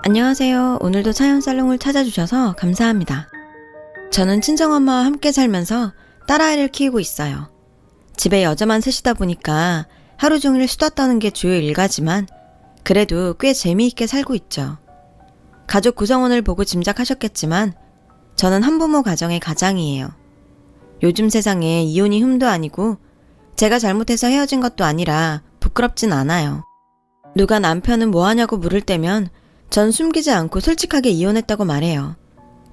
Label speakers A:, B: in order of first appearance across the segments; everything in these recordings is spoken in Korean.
A: 안녕하세요. 오늘도 사연살롱을 찾아주셔서 감사합니다. 저는 친정엄마와 함께 살면서 딸아이를 키우고 있어요. 집에 여자만 셋이다 보니까 하루 종일 수다 떠는 게 주요 일가지만 그래도 꽤 재미있게 살고 있죠. 가족 구성원을 보고 짐작하셨겠지만 저는 한부모 가정의 가장이에요. 요즘 세상에 이혼이 흠도 아니고 제가 잘못해서 헤어진 것도 아니라 부끄럽진 않아요. 누가 남편은 뭐하냐고 물을 때면 전 숨기지 않고 솔직하게 이혼했다고 말해요.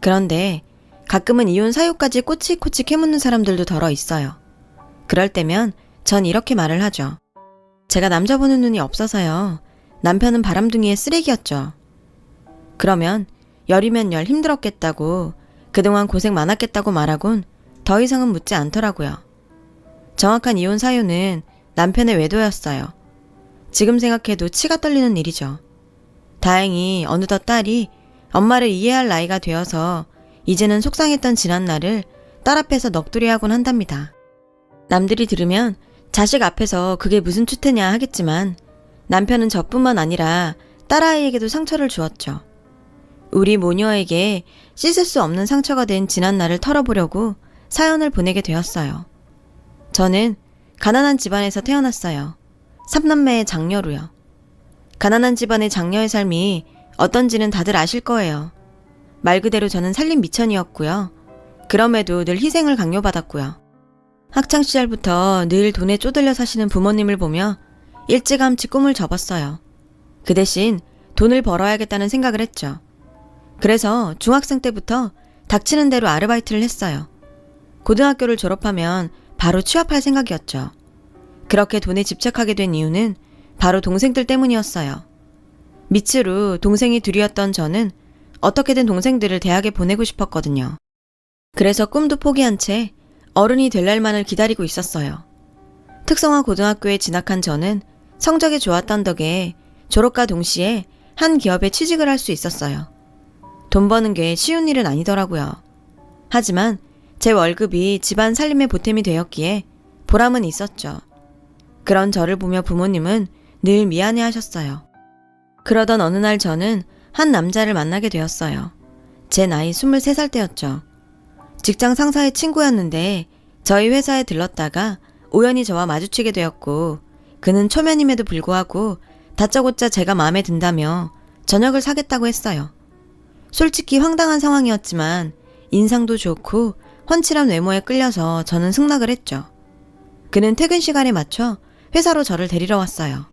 A: 그런데 가끔은 이혼 사유까지 꼬치꼬치 캐묻는 사람들도 덜어 있어요. 그럴 때면 전 이렇게 말을 하죠. 제가 남자 보는 눈이 없어서요. 남편은 바람둥이의 쓰레기였죠. 그러면 열이면 열 힘들었겠다고 그동안 고생 많았겠다고 말하곤 더 이상은 묻지 않더라고요. 정확한 이혼 사유는 남편의 외도였어요. 지금 생각해도 치가 떨리는 일이죠. 다행히 어느덧 딸이 엄마를 이해할 나이가 되어서 이제는 속상했던 지난날을 딸 앞에서 넋두리하곤 한답니다. 남들이 들으면 자식 앞에서 그게 무슨 추태냐 하겠지만 남편은 저뿐만 아니라 딸아이에게도 상처를 주었죠. 우리 모녀에게 씻을 수 없는 상처가 된 지난날을 털어보려고 사연을 보내게 되었어요. 저는 가난한 집안에서 태어났어요. 3남매의 장녀로요. 가난한 집안의 장녀의 삶이 어떤지는 다들 아실 거예요. 말 그대로 저는 살림 미천이었고요. 그럼에도 늘 희생을 강요받았고요. 학창시절부터 늘 돈에 쪼들려 사시는 부모님을 보며 일찌감치 꿈을 접었어요. 그 대신 돈을 벌어야겠다는 생각을 했죠. 그래서 중학생 때부터 닥치는 대로 아르바이트를 했어요. 고등학교를 졸업하면 바로 취업할 생각이었죠. 그렇게 돈에 집착하게 된 이유는 바로 동생들 때문이었어요. 밑으로 동생이 둘이었던 저는 어떻게든 동생들을 대학에 보내고 싶었거든요. 그래서 꿈도 포기한 채 어른이 될 날만을 기다리고 있었어요. 특성화 고등학교에 진학한 저는 성적이 좋았던 덕에 졸업과 동시에 한 기업에 취직을 할 수 있었어요. 돈 버는 게 쉬운 일은 아니더라고요. 하지만 제 월급이 집안 살림의 보탬이 되었기에 보람은 있었죠. 그런 저를 보며 부모님은 늘 미안해 하셨어요. 그러던 어느 날 저는 한 남자를 만나게 되었어요. 제 나이 23살 때였죠. 직장 상사의 친구였는데 저희 회사에 들렀다가 우연히 저와 마주치게 되었고 그는 초면임에도 불구하고 다짜고짜 제가 마음에 든다며 저녁을 사겠다고 했어요. 솔직히 황당한 상황이었지만 인상도 좋고 훤칠한 외모에 끌려서 저는 승낙을 했죠. 그는 퇴근 시간에 맞춰 회사로 저를 데리러 왔어요.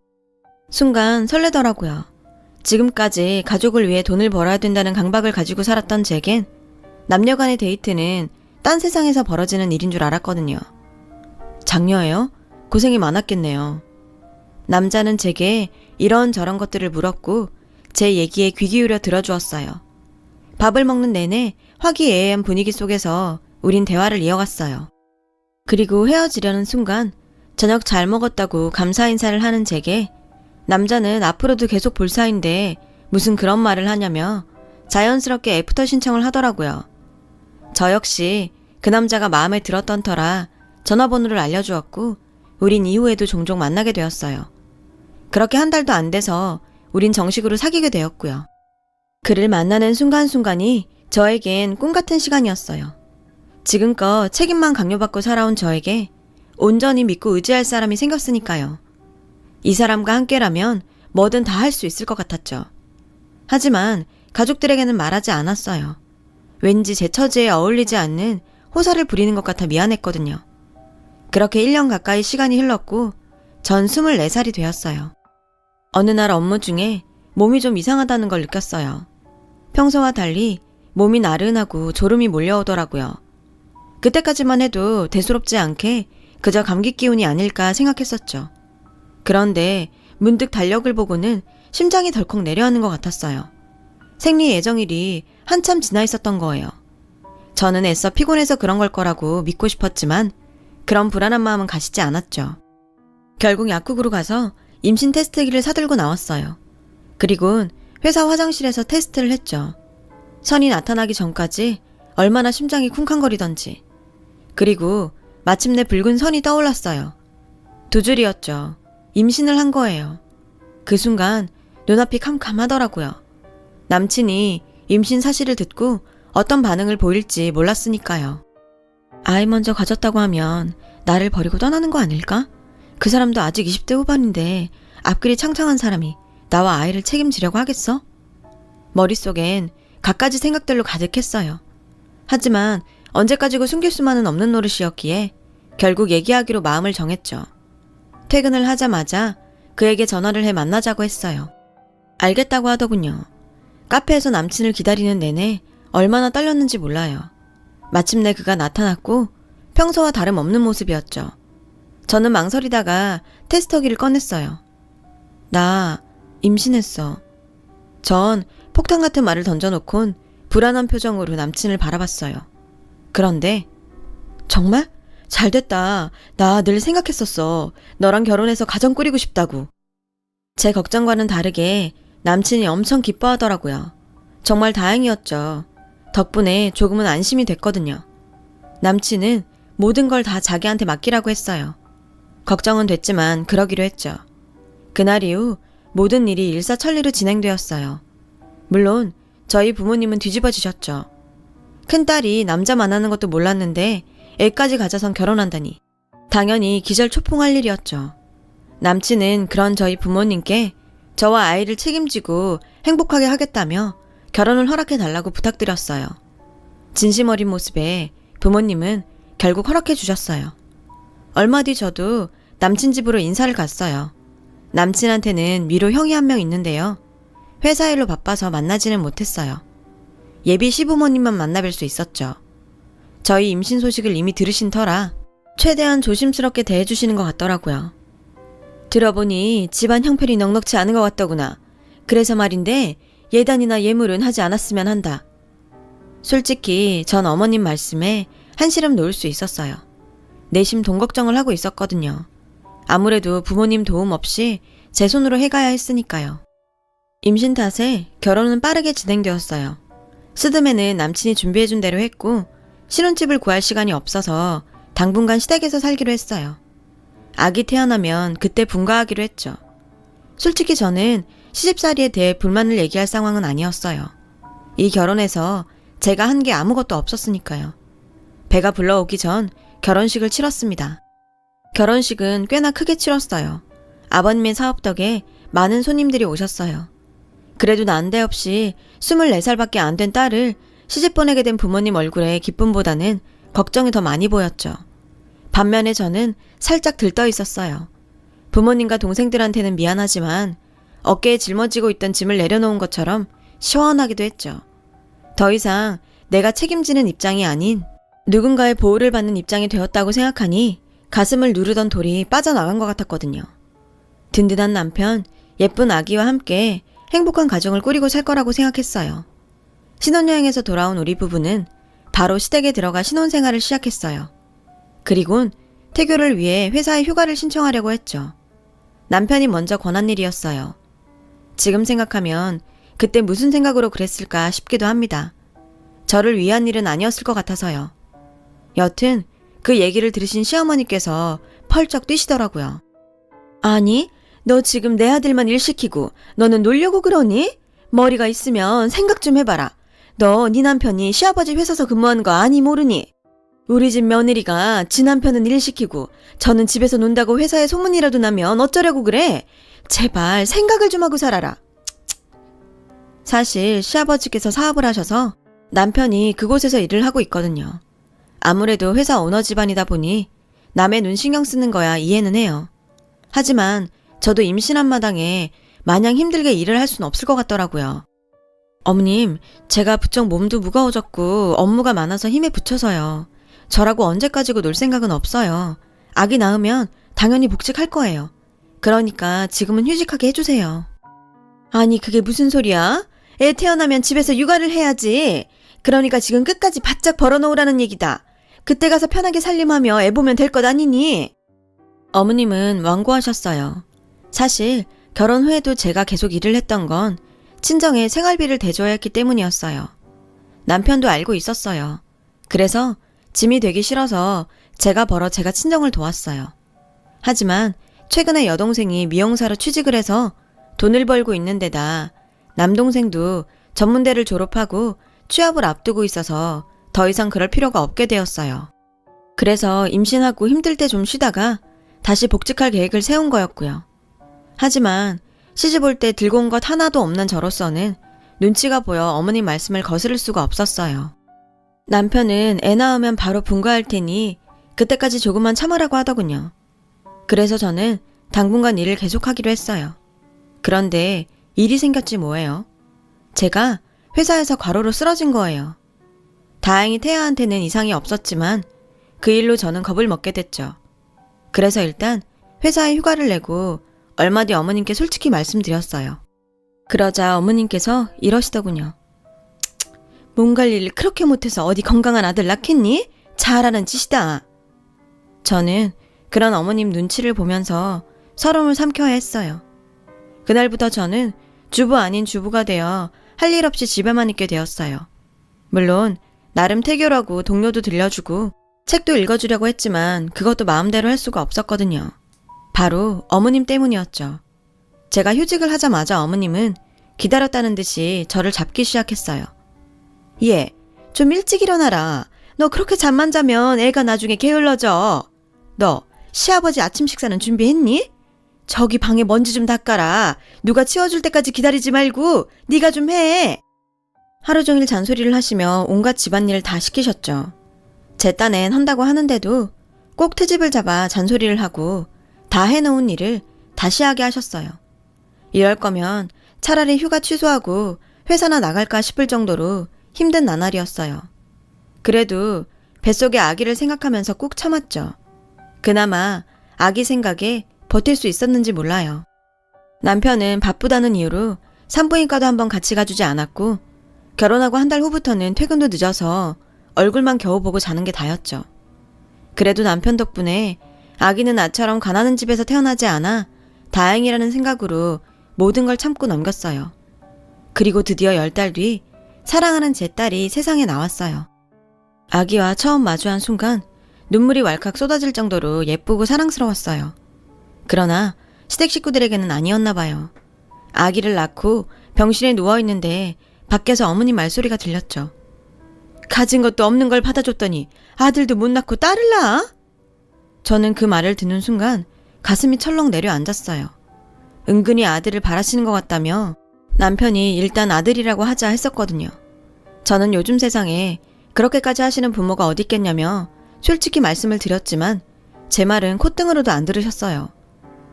A: 순간 설레더라고요. 지금까지 가족을 위해 돈을 벌어야 된다는 강박을 가지고 살았던 제겐 남녀 간의 데이트는 딴 세상에서 벌어지는 일인 줄 알았거든요. 장녀예요? 고생이 많았겠네요. 남자는 제게 이런저런 것들을 물었고 제 얘기에 귀 기울여 들어주었어요. 밥을 먹는 내내 화기애애한 분위기 속에서 우린 대화를 이어갔어요. 그리고 헤어지려는 순간 저녁 잘 먹었다고 감사 인사를 하는 제게 남자는 앞으로도 계속 볼 사이인데 무슨 그런 말을 하냐며 자연스럽게 애프터 신청을 하더라고요. 저 역시 그 남자가 마음에 들었던 터라 전화번호를 알려주었고 우린 이후에도 종종 만나게 되었어요. 그렇게 한 달도 안 돼서 우린 정식으로 사귀게 되었고요. 그를 만나는 순간순간이 저에겐 꿈같은 시간이었어요. 지금껏 책임만 강요받고 살아온 저에게 온전히 믿고 의지할 사람이 생겼으니까요. 이 사람과 함께라면 뭐든 다 할 수 있을 것 같았죠. 하지만 가족들에게는 말하지 않았어요. 왠지 제 처지에 어울리지 않는 호사를 부리는 것 같아 미안했거든요. 그렇게 1년 가까이 시간이 흘렀고 전 24살이 되었어요. 어느 날 업무 중에 몸이 좀 이상하다는 걸 느꼈어요. 평소와 달리 몸이 나른하고 졸음이 몰려오더라고요. 그때까지만 해도 대수롭지 않게 그저 감기 기운이 아닐까 생각했었죠. 그런데 문득 달력을 보고는 심장이 덜컥 내려앉는 것 같았어요. 생리 예정일이 한참 지나 있었던 거예요. 저는 애써 피곤해서 그런 걸 거라고 믿고 싶었지만 그런 불안한 마음은 가시지 않았죠. 결국 약국으로 가서 임신 테스트기를 사들고 나왔어요. 그리곤 회사 화장실에서 테스트를 했죠. 선이 나타나기 전까지 얼마나 심장이 쿵쾅거리던지. 그리고 마침내 붉은 선이 떠올랐어요. 2줄이었죠. 임신을 한 거예요. 그 순간 눈앞이 캄캄하더라고요. 남친이 임신 사실을 듣고 어떤 반응을 보일지 몰랐으니까요. 아이 먼저 가졌다고 하면 나를 버리고 떠나는 거 아닐까? 그 사람도 아직 20대 후반인데 앞길이 창창한 사람이 나와 아이를 책임지려고 하겠어? 머릿속엔 갖가지 생각들로 가득했어요. 하지만 언제까지고 숨길 수만은 없는 노릇이었기에 결국 얘기하기로 마음을 정했죠. 퇴근을 하자마자 그에게 전화를 해 만나자고 했어요. 알겠다고 하더군요. 카페에서 남친을 기다리는 내내 얼마나 떨렸는지 몰라요. 마침내 그가 나타났고 평소와 다름없는 모습이었죠. 저는 망설이다가 테스터기를 꺼냈어요. 나 임신했어. 전 폭탄 같은 말을 던져놓곤 불안한 표정으로 남친을 바라봤어요. 그런데 정말? 잘됐다. 나 늘 생각했었어. 너랑 결혼해서 가정 꾸리고 싶다고. 제 걱정과는 다르게 남친이 엄청 기뻐하더라고요. 정말 다행이었죠. 덕분에 조금은 안심이 됐거든요. 남친은 모든 걸 다 자기한테 맡기라고 했어요. 걱정은 됐지만 그러기로 했죠. 그날 이후 모든 일이 일사천리로 진행되었어요. 물론 저희 부모님은 뒤집어지셨죠. 큰딸이 남자 만나는 것도 몰랐는데 애까지 가져선 결혼한다니. 당연히 기절초풍할 일이었죠. 남친은 그런 저희 부모님께 저와 아이를 책임지고 행복하게 하겠다며 결혼을 허락해달라고 부탁드렸어요. 진심 어린 모습에 부모님은 결국 허락해 주셨어요. 얼마 뒤 저도 남친 집으로 인사를 갔어요. 남친한테는 미로 형이 한 명 있는데요. 회사 일로 바빠서 만나지는 못했어요. 예비 시부모님만 만나뵐 수 있었죠. 저희 임신 소식을 이미 들으신 터라 최대한 조심스럽게 대해주시는 것 같더라고요. 들어보니 집안 형편이 넉넉지 않은 것 같더구나. 그래서 말인데 예단이나 예물은 하지 않았으면 한다. 솔직히 전 어머님 말씀에 한시름 놓을 수 있었어요. 내심 돈 걱정을 하고 있었거든요. 아무래도 부모님 도움 없이 제 손으로 해가야 했으니까요. 임신 탓에 결혼은 빠르게 진행되었어요. 스드메는 남친이 준비해준 대로 했고 신혼집을 구할 시간이 없어서 당분간 시댁에서 살기로 했어요. 아기 태어나면 그때 분가하기로 했죠. 솔직히 저는 시집살이에 대해 불만을 얘기할 상황은 아니었어요. 이 결혼에서 제가 한 게 아무것도 없었으니까요. 배가 불러오기 전 결혼식을 치렀습니다. 결혼식은 꽤나 크게 치렀어요. 아버님의 사업 덕에 많은 손님들이 오셨어요. 그래도 난데없이 24살밖에 안 된 딸을 시집 보내게 된 부모님 얼굴에 기쁨보다는 걱정이 더 많이 보였죠. 반면에 저는 살짝 들떠 있었어요. 부모님과 동생들한테는 미안하지만 어깨에 짊어지고 있던 짐을 내려놓은 것처럼 시원하기도 했죠. 더 이상 내가 책임지는 입장이 아닌 누군가의 보호를 받는 입장이 되었다고 생각하니 가슴을 누르던 돌이 빠져나간 것 같았거든요. 든든한 남편, 예쁜 아기와 함께 행복한 가정을 꾸리고 살 거라고 생각했어요. 신혼여행에서 돌아온 우리 부부는 바로 시댁에 들어가 신혼생활을 시작했어요. 그리곤 태교를 위해 회사에 휴가를 신청하려고 했죠. 남편이 먼저 권한 일이었어요. 지금 생각하면 그때 무슨 생각으로 그랬을까 싶기도 합니다. 저를 위한 일은 아니었을 것 같아서요. 여튼 그 얘기를 들으신 시어머니께서 펄쩍 뛰시더라고요. 아니, 너 지금 내 아들만 일 시키고 너는 놀려고 그러니? 머리가 있으면 생각 좀 해봐라. 너 네 남편이 시아버지 회사서 근무하는 거 아니 모르니? 우리 집 며느리가 지 남편은 일 시키고 저는 집에서 논다고 회사에 소문이라도 나면 어쩌려고 그래? 제발 생각을 좀 하고 살아라. 사실 시아버지께서 사업을 하셔서 남편이 그곳에서 일을 하고 있거든요. 아무래도 회사 오너 집안이다 보니 남의 눈 신경 쓰는 거야 이해는 해요. 하지만 저도 임신한 마당에 마냥 힘들게 일을 할 수는 없을 것 같더라고요. 어머님, 제가 부쩍 몸도 무거워졌고 업무가 많아서 힘에 부쳐서요. 저라고 언제까지고 놀 생각은 없어요. 아기 낳으면 당연히 복직할 거예요. 그러니까 지금은 휴직하게 해주세요. 아니 그게 무슨 소리야? 애 태어나면 집에서 육아를 해야지. 그러니까 지금 끝까지 바짝 벌어놓으라는 얘기다. 그때 가서 편하게 살림하며 애 보면 될 것 아니니? 어머님은 완고하셨어요. 사실 결혼 후에도 제가 계속 일을 했던 건 친정에 생활비를 대줘야 했기 때문이었어요. 남편도 알고 있었어요. 그래서 짐이 되기 싫어서 제가 벌어 제가 친정을 도왔어요. 하지만 최근에 여동생이 미용사로 취직을 해서 돈을 벌고 있는 데다 남동생도 전문대를 졸업하고 취업을 앞두고 있어서 더 이상 그럴 필요가 없게 되었어요. 그래서 임신하고 힘들 때 좀 쉬다가 다시 복직할 계획을 세운 거였고요. 하지만 시집 올 때 들고 온 것 하나도 없는 저로서는 눈치가 보여 어머님 말씀을 거스를 수가 없었어요. 남편은 애 낳으면 바로 분가할 테니 그때까지 조금만 참으라고 하더군요. 그래서 저는 당분간 일을 계속하기로 했어요. 그런데 일이 생겼지 뭐예요. 제가 회사에서 과로로 쓰러진 거예요. 다행히 태아한테는 이상이 없었지만 그 일로 저는 겁을 먹게 됐죠. 그래서 일단 회사에 휴가를 내고 얼마 뒤 어머님께 솔직히 말씀드렸어요. 그러자 어머님께서 이러시더군요. 몸 관리를 그렇게 못해서 어디 건강한 아들 낳겠니? 잘하는 짓이다. 저는 그런 어머님 눈치를 보면서 서러움을 삼켜야 했어요. 그날부터 저는 주부 아닌 주부가 되어 할 일 없이 집에만 있게 되었어요. 물론 나름 태교라고 동료도 들려주고 책도 읽어주려고 했지만 그것도 마음대로 할 수가 없었거든요. 바로 어머님 때문이었죠. 제가 휴직을 하자마자 어머님은 기다렸다는 듯이 저를 잡기 시작했어요. 얘, 좀 일찍 일어나라. 너 그렇게 잠만 자면 애가 나중에 게을러져. 너 시아버지 아침 식사는 준비했니? 저기 방에 먼지 좀 닦아라. 누가 치워줄 때까지 기다리지 말고 네가 좀 해. 하루 종일 잔소리를 하시며 온갖 집안일을 다 시키셨죠. 제 딴엔 한다고 하는데도 꼭 트집을 잡아 잔소리를 하고 다 해놓은 일을 다시 하게 하셨어요. 이럴 거면 차라리 휴가 취소하고 회사나 나갈까 싶을 정도로 힘든 나날이었어요. 그래도 뱃속의 아기를 생각하면서 꾹 참았죠. 그나마 아기 생각에 버틸 수 있었는지 몰라요. 남편은 바쁘다는 이유로 산부인과도 한번 같이 가주지 않았고 결혼하고 한 달 후부터는 퇴근도 늦어서 얼굴만 겨우 보고 자는 게 다였죠. 그래도 남편 덕분에 아기는 나처럼 가난한 집에서 태어나지 않아 다행이라는 생각으로 모든 걸 참고 넘겼어요. 그리고 드디어 10달 뒤 사랑하는 제 딸이 세상에 나왔어요. 아기와 처음 마주한 순간 눈물이 왈칵 쏟아질 정도로 예쁘고 사랑스러웠어요. 그러나 시댁 식구들에게는 아니었나 봐요. 아기를 낳고 병실에 누워있는데 밖에서 어머님 말소리가 들렸죠. 가진 것도 없는 걸 받아줬더니 아들도 못 낳고 딸을 낳아? 저는 그 말을 듣는 순간 가슴이 철렁 내려앉았어요. 은근히 아들을 바라시는 것 같다며 남편이 일단 아들이라고 하자 했었거든요. 저는 요즘 세상에 그렇게까지 하시는 부모가 어디 있겠냐며 솔직히 말씀을 드렸지만 제 말은 콧등으로도 안 들으셨어요.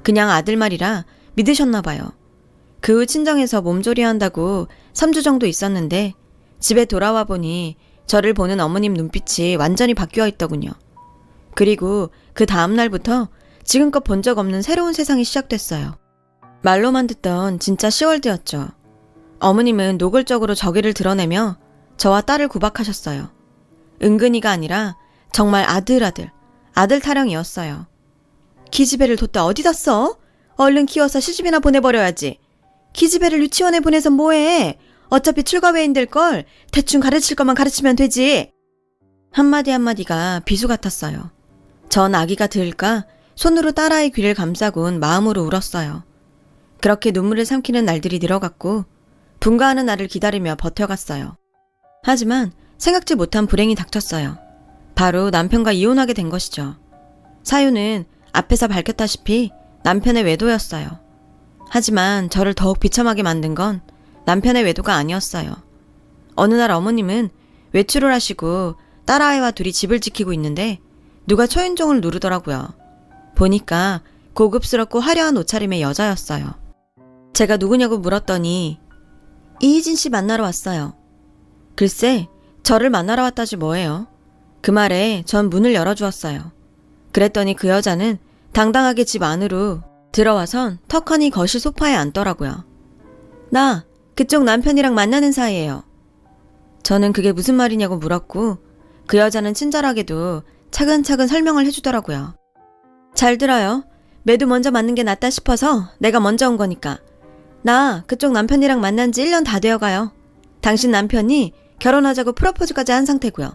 A: 그냥 아들 말이라 믿으셨나 봐요. 그 후 친정에서 몸조리 한다고 3주 정도 있었는데 집에 돌아와 보니 저를 보는 어머님 눈빛이 완전히 바뀌어 있더군요. 그리고 그 다음 날부터 지금껏 본 적 없는 새로운 세상이 시작됐어요. 말로만 듣던 진짜 시월드였죠. 어머님은 노골적으로 저기를 드러내며 저와 딸을 구박하셨어요. 은근히가 아니라 정말 아들 타령이었어요. 기집애를 뒀다 어디다 써? 얼른 키워서 시집이나 보내버려야지. 기집애를 유치원에 보내서 뭐해? 어차피 출가외인들걸 대충 가르칠 것만 가르치면 되지. 한마디 한마디가 비수 같았어요. 전 아기가 들을까 손으로 딸아이 귀를 감싸곤 마음으로 울었어요. 그렇게 눈물을 삼키는 날들이 늘어갔고 분가하는 날을 기다리며 버텨갔어요. 하지만 생각지 못한 불행이 닥쳤어요. 바로 남편과 이혼하게 된 것이죠. 사유는 앞에서 밝혔다시피 남편의 외도였어요. 하지만 저를 더욱 비참하게 만든 건 남편의 외도가 아니었어요. 어느 날 어머님은 외출을 하시고 딸아이와 둘이 집을 지키고 있는데 누가 초인종을 누르더라고요. 보니까 고급스럽고 화려한 옷차림의 여자였어요. 제가 누구냐고 물었더니 이희진 씨 만나러 왔어요. 글쎄, 저를 만나러 왔다지 뭐예요. 그 말에 전 문을 열어주었어요. 그랬더니 그 여자는 당당하게 집 안으로 들어와선 턱하니 거실 소파에 앉더라고요. 나 그쪽 남편이랑 만나는 사이예요. 저는 그게 무슨 말이냐고 물었고 그 여자는 친절하게도 차근차근 설명을 해주더라고요. 잘 들어요. 매도 먼저 맞는 게 낫다 싶어서 내가 먼저 온 거니까. 나 그쪽 남편이랑 만난 지 1년 다 되어가요. 당신 남편이 결혼하자고 프로포즈까지 한 상태고요.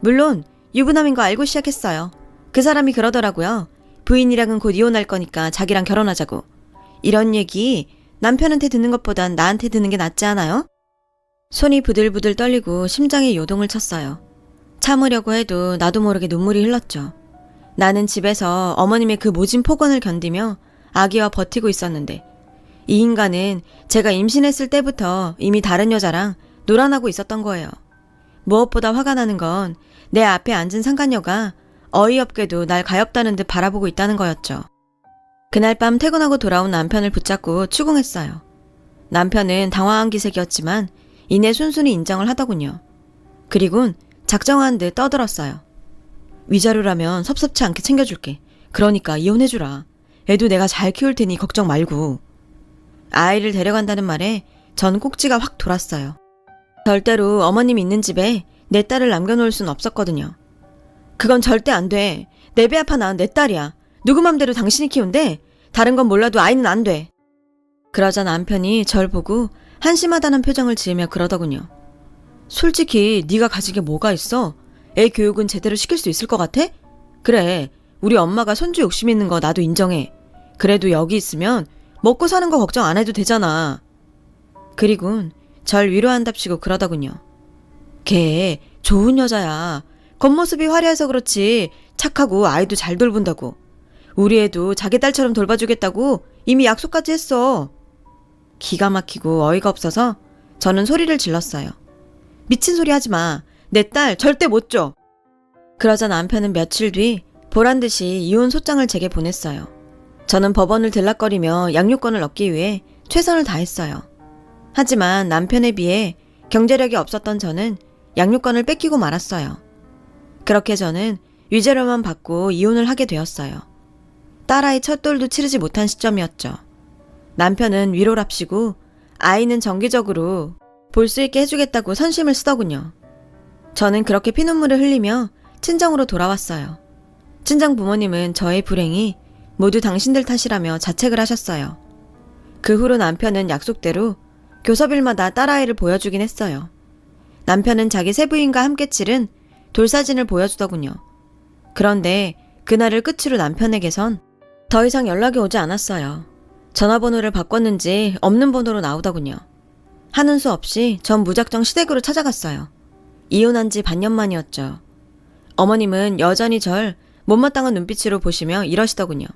A: 물론 유부남인 거 알고 시작했어요. 그 사람이 그러더라고요. 부인이랑은 곧 이혼할 거니까 자기랑 결혼하자고. 이런 얘기 남편한테 듣는 것보단 나한테 듣는 게 낫지 않아요? 손이 부들부들 떨리고 심장이 요동을 쳤어요. 참으려고 해도 나도 모르게 눈물이 흘렀죠. 나는 집에서 어머님의 그 모진 폭언을 견디며 아기와 버티고 있었는데 이 인간은 제가 임신했을 때부터 이미 다른 여자랑 놀아나고 있었던 거예요. 무엇보다 화가 나는 건 내 앞에 앉은 상간녀가 어이없게도 날 가엾다는 듯 바라보고 있다는 거였죠. 그날 밤 퇴근하고 돌아온 남편을 붙잡고 추궁했어요. 남편은 당황한 기색이었지만 이내 순순히 인정을 하더군요. 그리곤 작정한 듯 떠들었어요. 위자료라면 섭섭치 않게 챙겨줄게. 그러니까 이혼해주라. 애도 내가 잘 키울 테니 걱정 말고. 아이를 데려간다는 말에 전 꼭지가 확 돌았어요. 절대로 어머님 있는 집에 내 딸을 남겨놓을 순 없었거든요. 그건 절대 안 돼. 내 배 아파 낳은 내 딸이야. 누구 맘대로 당신이 키운대? 다른 건 몰라도 아이는 안 돼. 그러자 남편이 절 보고 한심하다는 표정을 지으며 그러더군요. 솔직히 네가 가진 게 뭐가 있어? 애 교육은 제대로 시킬 수 있을 것 같아? 그래, 우리 엄마가 손주 욕심 있는 거 나도 인정해. 그래도 여기 있으면 먹고 사는 거 걱정 안 해도 되잖아. 그리곤 절 위로한답시고 그러더군요. 걔 좋은 여자야. 겉모습이 화려해서 그렇지 착하고 아이도 잘 돌본다고. 우리 애도 자기 딸처럼 돌봐주겠다고 이미 약속까지 했어. 기가 막히고 어이가 없어서 저는 소리를 질렀어요. 미친 소리 하지 마. 내 딸 절대 못 줘. 그러자 남편은 며칠 뒤 보란듯이 이혼 소장을 제게 보냈어요. 저는 법원을 들락거리며 양육권을 얻기 위해 최선을 다했어요. 하지만 남편에 비해 경제력이 없었던 저는 양육권을 뺏기고 말았어요. 그렇게 저는 위자료만 받고 이혼을 하게 되었어요. 딸아이 첫돌도 치르지 못한 시점이었죠. 남편은 위로랍시고 아이는 정기적으로 볼 수 있게 해주겠다고 선심을 쓰더군요. 저는 그렇게 피눈물을 흘리며 친정으로 돌아왔어요. 친정 부모님은 저의 불행이 모두 당신들 탓이라며 자책을 하셨어요. 그 후로 남편은 약속대로 교섭일마다 딸아이를 보여주긴 했어요. 남편은 자기 세부인과 함께 치른 돌사진을 보여주더군요. 그런데 그날을 끝으로 남편에게선 더 이상 연락이 오지 않았어요. 전화번호를 바꿨는지 없는 번호로 나오더군요. 하는 수 없이 전 무작정 시댁으로 찾아갔어요. 이혼한 지 반년 만이었죠. 어머님은 여전히 절 못마땅한 눈빛으로 보시며 이러시더군요.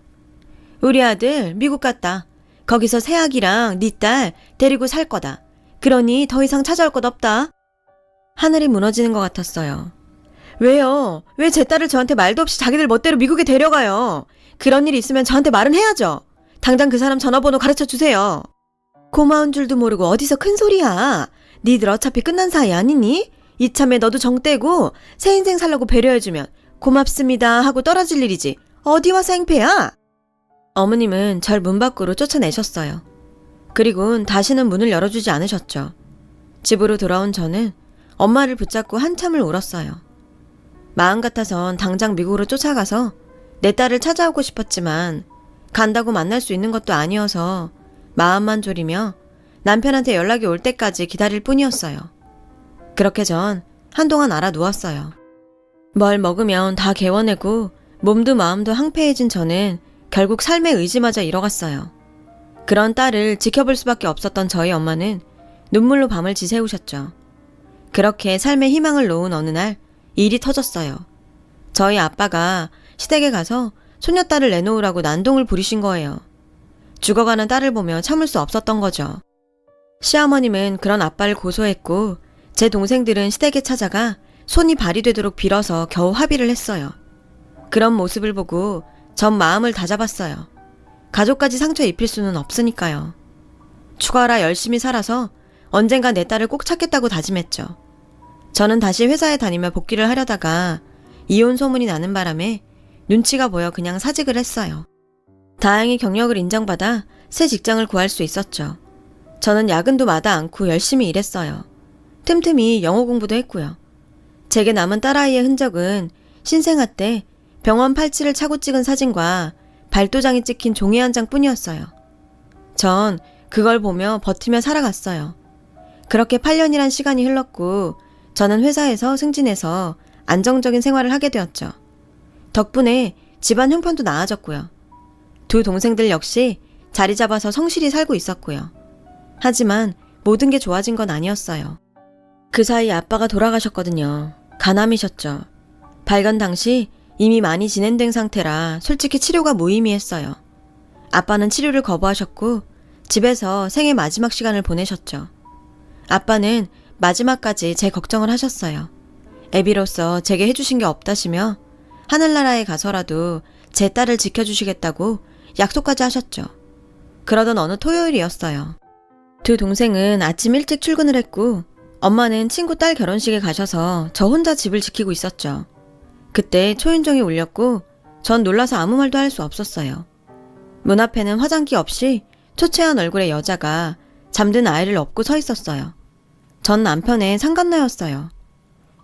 A: 우리 아들 미국 갔다. 거기서 새아기랑 네 딸 데리고 살 거다. 그러니 더 이상 찾아올 것 없다. 하늘이 무너지는 것 같았어요. 왜요? 왜 제 딸을 저한테 말도 없이 자기들 멋대로 미국에 데려가요? 그런 일이 있으면 저한테 말은 해야죠. 당장 그 사람 전화번호 가르쳐 주세요. 고마운 줄도 모르고 어디서 큰 소리야. 니들 어차피 끝난 사이 아니니? 이참에 너도 정 떼고 새 인생 살려고 배려해주면 고맙습니다 하고 떨어질 일이지. 어디 와서 행패야? 어머님은 절 문 밖으로 쫓아내셨어요. 그리곤 다시는 문을 열어주지 않으셨죠. 집으로 돌아온 저는 엄마를 붙잡고 한참을 울었어요. 마음 같아선 당장 미국으로 쫓아가서 내 딸을 찾아오고 싶었지만 간다고 만날 수 있는 것도 아니어서 마음만 졸이며 남편한테 연락이 올 때까지 기다릴 뿐이었어요. 그렇게 전 한동안 알아 누웠어요. 뭘 먹으면 다 개워내고 몸도 마음도 항폐해진 저는 결국 삶의 의지마저 잃어갔어요. 그런 딸을 지켜볼 수밖에 없었던 저희 엄마는 눈물로 밤을 지새우셨죠. 그렇게 삶의 희망을 놓은 어느 날 일이 터졌어요. 저희 아빠가 시댁에 가서 손녀딸을 내놓으라고 난동을 부리신 거예요. 죽어가는 딸을 보며 참을 수 없었던 거죠. 시어머님은 그런 아빠를 고소했고 제 동생들은 시댁에 찾아가 손이 발이 되도록 빌어서 겨우 합의를 했어요. 그런 모습을 보고 전 마음을 다잡았어요. 가족까지 상처 입힐 수는 없으니까요. 추가라 열심히 살아서 언젠가 내 딸을 꼭 찾겠다고 다짐했죠. 저는 다시 회사에 다니며 복귀를 하려다가 이혼 소문이 나는 바람에 눈치가 보여 그냥 사직을 했어요. 다행히 경력을 인정받아 새 직장을 구할 수 있었죠. 저는 야근도 마다 않고 열심히 일했어요. 틈틈이 영어 공부도 했고요. 제게 남은 딸아이의 흔적은 신생아 때 병원 팔찌를 차고 찍은 사진과 발도장이 찍힌 종이 한 장뿐이었어요. 전 그걸 보며 버티며 살아갔어요. 그렇게 8년이란 시간이 흘렀고 저는 회사에서 승진해서 안정적인 생활을 하게 되었죠. 덕분에 집안 형편도 나아졌고요. 두 동생들 역시 자리 잡아서 성실히 살고 있었고요. 하지만 모든 게 좋아진 건 아니었어요. 그 사이 아빠가 돌아가셨거든요. 간암이셨죠. 발견 당시 이미 많이 진행된 상태라 솔직히 치료가 무의미했어요. 아빠는 치료를 거부하셨고 집에서 생애 마지막 시간을 보내셨죠. 아빠는 마지막까지 제 걱정을 하셨어요. 애비로서 제게 해주신 게 없다시며 하늘나라에 가서라도 제 딸을 지켜주시겠다고 약속까지 하셨죠. 그러던 어느 토요일이었어요. 두 동생은 아침 일찍 출근을 했고 엄마는 친구 딸 결혼식에 가셔서 저 혼자 집을 지키고 있었죠. 그때 초인종이 울렸고 전 놀라서 아무 말도 할 수 없었어요. 문 앞에는 화장기 없이 초췌한 얼굴의 여자가 잠든 아이를 업고 서 있었어요. 전 남편의 상간녀였어요.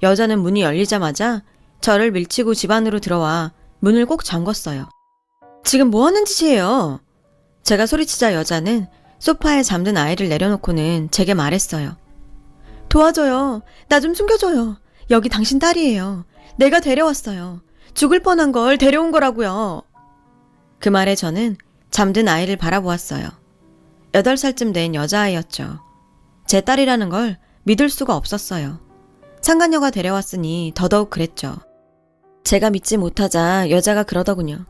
A: 여자는 문이 열리자마자 저를 밀치고 집 안으로 들어와 문을 꼭 잠궜어요. 지금 뭐 하는 짓이에요? 제가 소리치자 여자는 소파에 잠든 아이를 내려놓고는 제게 말했어요. 도와줘요. 나 좀 숨겨줘요. 여기 당신 딸이에요. 내가 데려왔어요. 죽을 뻔한 걸 데려온 거라고요. 그 말에 저는 잠든 아이를 바라보았어요. 8살쯤 된 여자아이였죠. 제 딸이라는 걸 믿을 수가 없었어요. 상간녀가 데려왔으니 더더욱 그랬죠. 제가 믿지 못하자 여자가 그러더군요.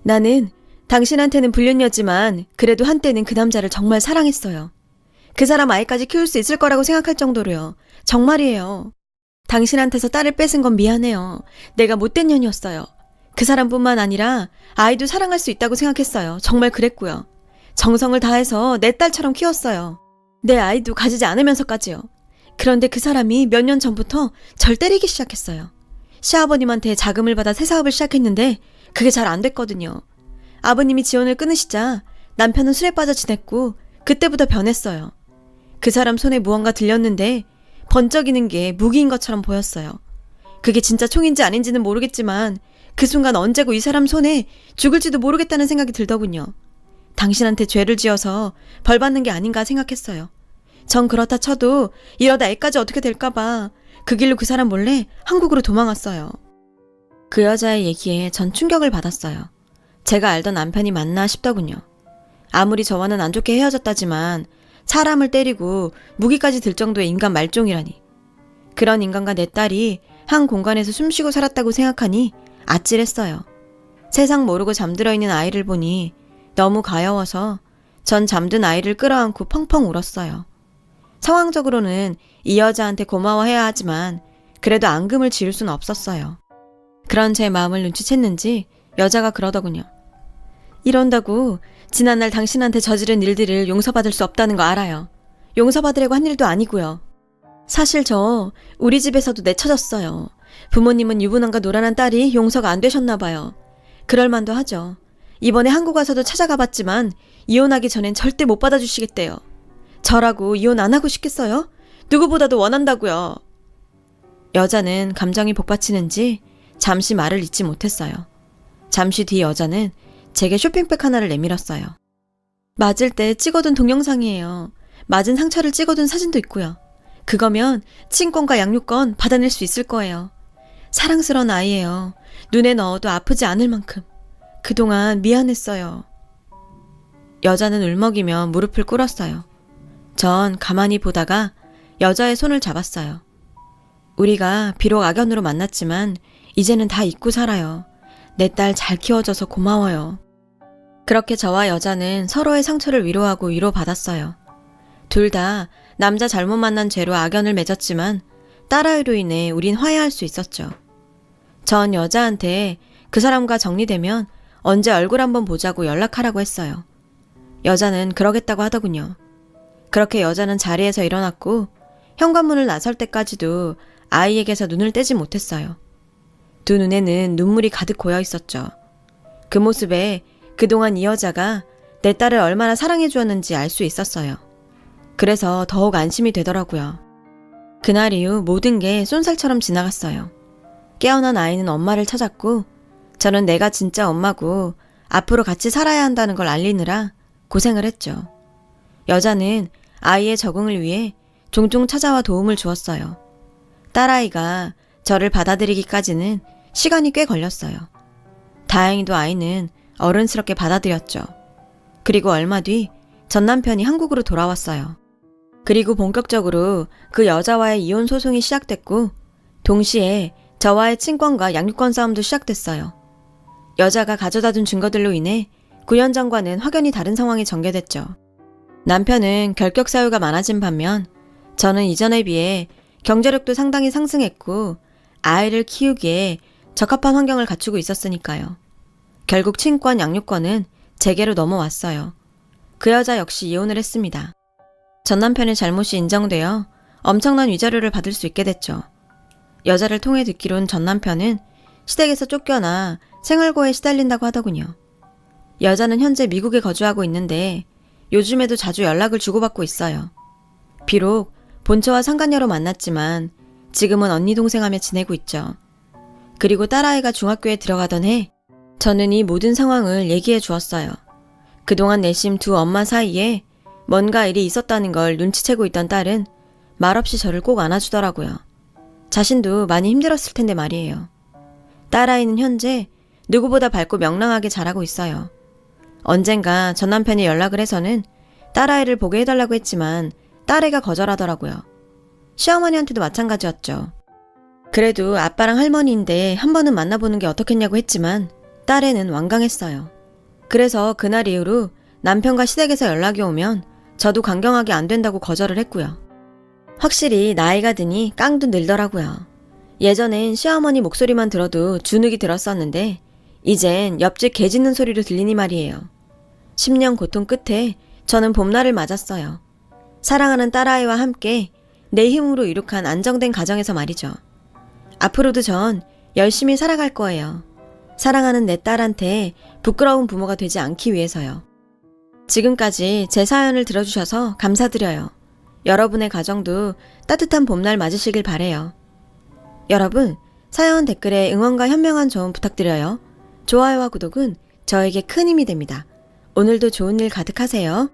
A: 나는 당신한테는 불륜녀지만 그래도 한때는 그 남자를 정말 사랑했어요. 그 사람 아이까지 키울 수 있을 거라고 생각할 정도로요. 정말이에요. 당신한테서 딸을 뺏은 건 미안해요. 내가 못된 년이었어요. 그 사람뿐만 아니라 아이도 사랑할 수 있다고 생각했어요. 정말 그랬고요. 정성을 다해서 내 딸처럼 키웠어요. 내 아이도 가지지 않으면서까지요. 그런데 그 사람이 몇 년 전부터 절 때리기 시작했어요. 시아버님한테 자금을 받아 새 사업을 시작했는데 그게 잘 안 됐거든요. 아버님이 지원을 끊으시자 남편은 술에 빠져 지냈고 그때부터 변했어요. 그 사람 손에 무언가 들렸는데 번쩍이는 게 무기인 것처럼 보였어요. 그게 진짜 총인지 아닌지는 모르겠지만 그 순간 언제고 이 사람 손에 죽을지도 모르겠다는 생각이 들더군요. 당신한테 죄를 지어서 벌 받는 게 아닌가 생각했어요. 전 그렇다 쳐도 이러다 애까지 어떻게 될까봐 그 길로 그 사람 몰래 한국으로 도망왔어요. 그 여자의 얘기에 전 충격을 받았어요. 제가 알던 남편이 맞나 싶더군요. 아무리 저와는 안 좋게 헤어졌다지만 사람을 때리고 무기까지 들 정도의 인간 말종이라니. 그런 인간과 내 딸이 한 공간에서 숨쉬고 살았다고 생각하니 아찔했어요. 세상 모르고 잠들어 있는 아이를 보니 너무 가여워서 전 잠든 아이를 끌어안고 펑펑 울었어요. 상황적으로는 이 여자한테 고마워해야 하지만 그래도 앙금을 지을 수는 없었어요. 그런 제 마음을 눈치챘는지 여자가 그러더군요. 이런다고 지난날 당신한테 저지른 일들을 용서받을 수 없다는 거 알아요. 용서받으려고 한 일도 아니고요. 사실 저 우리 집에서도 내쳐졌어요. 부모님은 유부남과 노란한 딸이 용서가 안 되셨나 봐요. 그럴 만도 하죠. 이번에 한국 와서도 찾아가 봤지만 이혼하기 전엔 절대 못 받아주시겠대요. 저라고 이혼 안 하고 싶겠어요? 누구보다도 원한다고요. 여자는 감정이 복받치는지 잠시 말을 잇지 못했어요. 잠시 뒤 여자는 제게 쇼핑백 하나를 내밀었어요. 맞을 때 찍어둔 동영상이에요. 맞은 상처를 찍어둔 사진도 있고요. 그거면 친권과 양육권 받아낼 수 있을 거예요. 사랑스러운 아이예요. 눈에 넣어도 아프지 않을 만큼. 그동안 미안했어요. 여자는 울먹이며 무릎을 꿇었어요. 전 가만히 보다가 여자의 손을 잡았어요. 우리가 비록 악연으로 만났지만 이제는 다 잊고 살아요. 내 딸 잘 키워줘서 고마워요. 그렇게 저와 여자는 서로의 상처를 위로하고 위로받았어요. 둘 다 남자 잘못 만난 죄로 악연을 맺었지만 딸아이로 인해 우린 화해할 수 있었죠. 전 여자한테 그 사람과 정리되면 언제 얼굴 한번 보자고 연락하라고 했어요. 여자는 그러겠다고 하더군요. 그렇게 여자는 자리에서 일어났고 현관문을 나설 때까지도 아이에게서 눈을 떼지 못했어요. 두 눈에는 눈물이 가득 고여 있었죠. 그 모습에 그동안 이 여자가 내 딸을 얼마나 사랑해 주었는지 알 수 있었어요. 그래서 더욱 안심이 되더라고요. 그날 이후 모든 게 쏜살처럼 지나갔어요. 깨어난 아이는 엄마를 찾았고 저는 내가 진짜 엄마고 앞으로 같이 살아야 한다는 걸 알리느라 고생을 했죠. 여자는 아이의 적응을 위해 종종 찾아와 도움을 주었어요. 딸아이가 저를 받아들이기까지는 시간이 꽤 걸렸어요. 다행히도 아이는 어른스럽게 받아들였죠. 그리고 얼마 뒤 전 남편이 한국으로 돌아왔어요. 그리고 본격적으로 그 여자와의 이혼 소송이 시작됐고 동시에 저와의 친권과 양육권 싸움도 시작됐어요. 여자가 가져다 둔 증거들로 인해 9년 전과는 확연히 다른 상황이 전개됐죠. 남편은 결격 사유가 많아진 반면 저는 이전에 비해 경제력도 상당히 상승했고 아이를 키우기에 적합한 환경을 갖추고 있었으니까요. 결국 친권, 양육권은 제게로 넘어왔어요. 그 여자 역시 이혼을 했습니다. 전 남편의 잘못이 인정되어 엄청난 위자료를 받을 수 있게 됐죠. 여자를 통해 듣기론 전 남편은 시댁에서 쫓겨나 생활고에 시달린다고 하더군요. 여자는 현재 미국에 거주하고 있는데 요즘에도 자주 연락을 주고받고 있어요. 비록 본처와 상간녀로 만났지만 지금은 언니 동생하며 지내고 있죠. 그리고 딸아이가 중학교에 들어가던 해 저는 이 모든 상황을 얘기해 주었어요. 그동안 내심 두 엄마 사이에 뭔가 일이 있었다는 걸 눈치채고 있던 딸은 말없이 저를 꼭 안아주더라고요. 자신도 많이 힘들었을 텐데 말이에요. 딸아이는 현재 누구보다 밝고 명랑하게 자라고 있어요. 언젠가 전 남편이 연락을 해서는 딸아이를 보게 해달라고 했지만 딸애가 거절하더라고요. 시어머니한테도 마찬가지였죠. 그래도 아빠랑 할머니인데 한 번은 만나보는 게 어떻겠냐고 했지만 딸애는 완강했어요. 그래서 그날 이후로 남편과 시댁에서 연락이 오면 저도 강경하게 안 된다고 거절을 했고요. 확실히 나이가 드니 깡도 늘더라고요. 예전엔 시어머니 목소리만 들어도 주눅이 들었었는데 이젠 옆집 개 짖는 소리로 들리니 말이에요. 10년 고통 끝에 저는 봄날을 맞았어요. 사랑하는 딸아이와 함께 내 힘으로 이룩한 안정된 가정에서 말이죠. 앞으로도 전 열심히 살아갈 거예요. 사랑하는 내 딸한테 부끄러운 부모가 되지 않기 위해서요. 지금까지 제 사연을 들어주셔서 감사드려요. 여러분의 가정도 따뜻한 봄날 맞으시길 바래요. 여러분, 사연 댓글에 응원과 현명한 조언 부탁드려요. 좋아요와 구독은 저에게 큰 힘이 됩니다. 오늘도 좋은 일 가득하세요.